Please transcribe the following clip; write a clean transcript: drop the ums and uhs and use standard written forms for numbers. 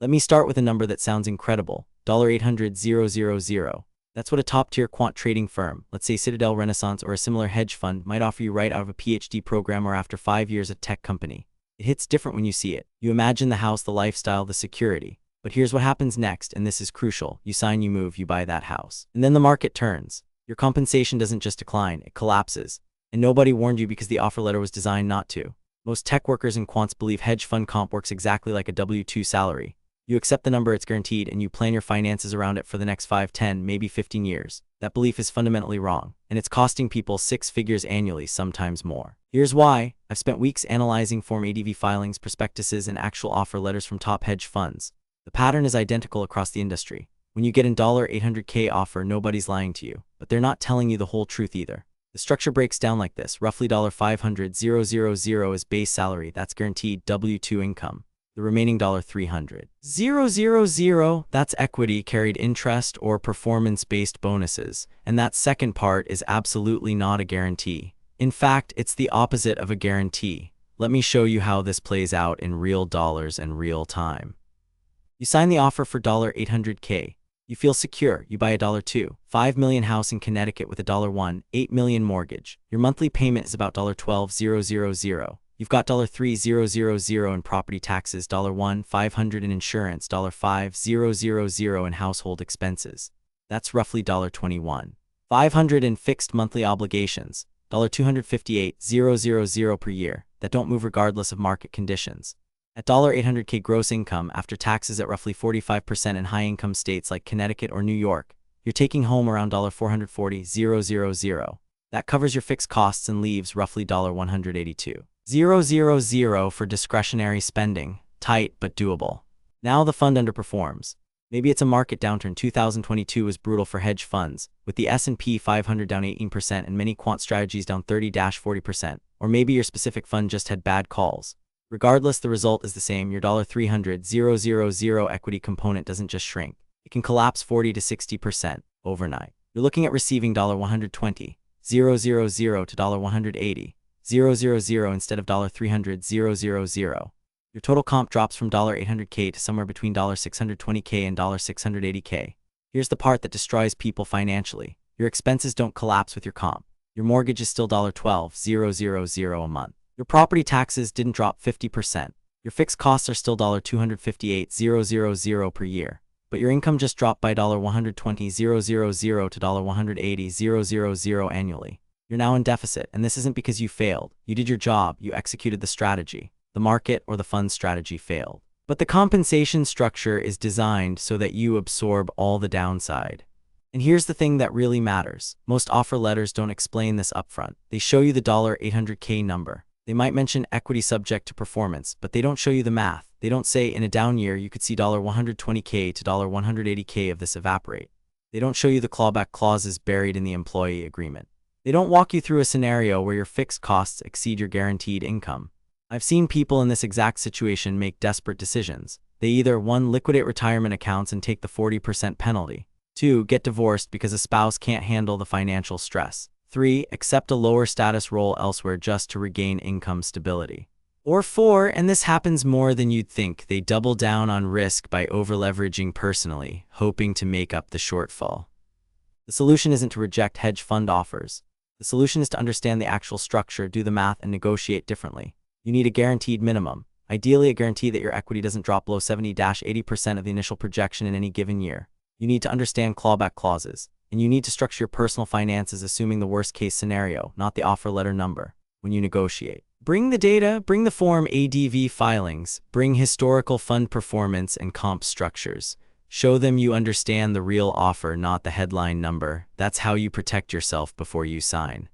Let me start with a number that sounds incredible, $800,000. That's what a top-tier quant trading firm, let's say Citadel, Renaissance, or a similar hedge fund, might offer you right out of a PhD program or after 5 years at tech company. It hits different when you see it. You imagine the house, the lifestyle, the security. But here's what happens next, and this is crucial. You sign, you move, you buy that house. And then the market turns. Your compensation doesn't just decline, it collapses. And nobody warned you because the offer letter was designed not to. Most tech workers and quants believe hedge fund comp works exactly like a W-2 salary. You accept the number, it's guaranteed, and you plan your finances around it for the next 5, 10, maybe 15 years. That belief is fundamentally wrong, and it's costing people 6 figures annually, sometimes more. Here's why. I've spent weeks analyzing Form ADV filings, prospectuses, and actual offer letters from top hedge funds. The pattern is identical across the industry. When you get an $800K offer, nobody's lying to you, but they're not telling you the whole truth either. The structure breaks down like this. Roughly $500,000 is base salary, that's guaranteed W-2 income. The remaining $300,000, that's equity, carried interest, or performance-based bonuses. And that second part is absolutely not a guarantee. In fact, it's the opposite of a guarantee. Let me show you how this plays out in real dollars and real time. You sign the offer for $800K. You feel secure. You buy a $2, $5 million house in Connecticut with a $1, $8 million mortgage. Your monthly payment is about $12,000. You've got $3,000 in property taxes, $1, $500 in insurance, $5,000 in household expenses. That's roughly $21. $500 in fixed monthly obligations, $258,000 per year, that don't move regardless of market conditions. At $800K gross income after taxes at roughly 45% in high-income states like Connecticut or New York, you're taking home around $440,000. That covers your fixed costs and leaves roughly $182,000 for discretionary spending. Tight but doable. Now the fund underperforms. Maybe it's a market downturn. 2022 was brutal for hedge funds, with the S&P 500 down 18% and many quant strategies down 30–40%. Or maybe your specific fund just had bad calls. Regardless, the result is the same. Your $300,000 equity component doesn't just shrink. It can collapse 40 to 60% overnight. You're looking at receiving $120,000 to $180,000 instead of $300,000. Your total comp drops from $800K to somewhere between $620K and $680K. Here's the part that destroys people financially. Your expenses don't collapse with your comp. Your mortgage is still $12,000 a month. Your property taxes didn't drop 50%. Your fixed costs are still $258,000 per year. But your income just dropped by $120,000 to $180,000 annually. You're now in deficit, and this isn't because you failed. You did your job, you executed the strategy. The market or the fund strategy failed. But the compensation structure is designed so that you absorb all the downside. And here's the thing that really matters. Most offer letters don't explain this upfront. They show you the $800K number. They might mention equity subject to performance, but they don't show you the math. They don't say in a down year you could see $120K to $180K of this evaporate. They don't show you the clawback clauses buried in the employee agreement. They don't walk you through a scenario where your fixed costs exceed your guaranteed income. I've seen people in this exact situation make desperate decisions. They either 1. Liquidate retirement accounts and take the 40% penalty. 2. Get divorced because a spouse can't handle the financial stress. 3. Accept a lower status role elsewhere just to regain income stability. Or 4, and this happens more than you'd think, they double down on risk by over-leveraging personally, hoping to make up the shortfall. The solution isn't to reject hedge fund offers. The solution is to understand the actual structure, do the math, and negotiate differently. You need a guaranteed minimum, ideally a guarantee that your equity doesn't drop below 70–80% of the initial projection in any given year. You need to understand clawback clauses. And you need to structure your personal finances assuming the worst-case scenario, not the offer letter number, when you negotiate. Bring the data, bring the Form ADV filings, bring historical fund performance and comp structures. Show them you understand the real offer, not the headline number. That's how you protect yourself before you sign.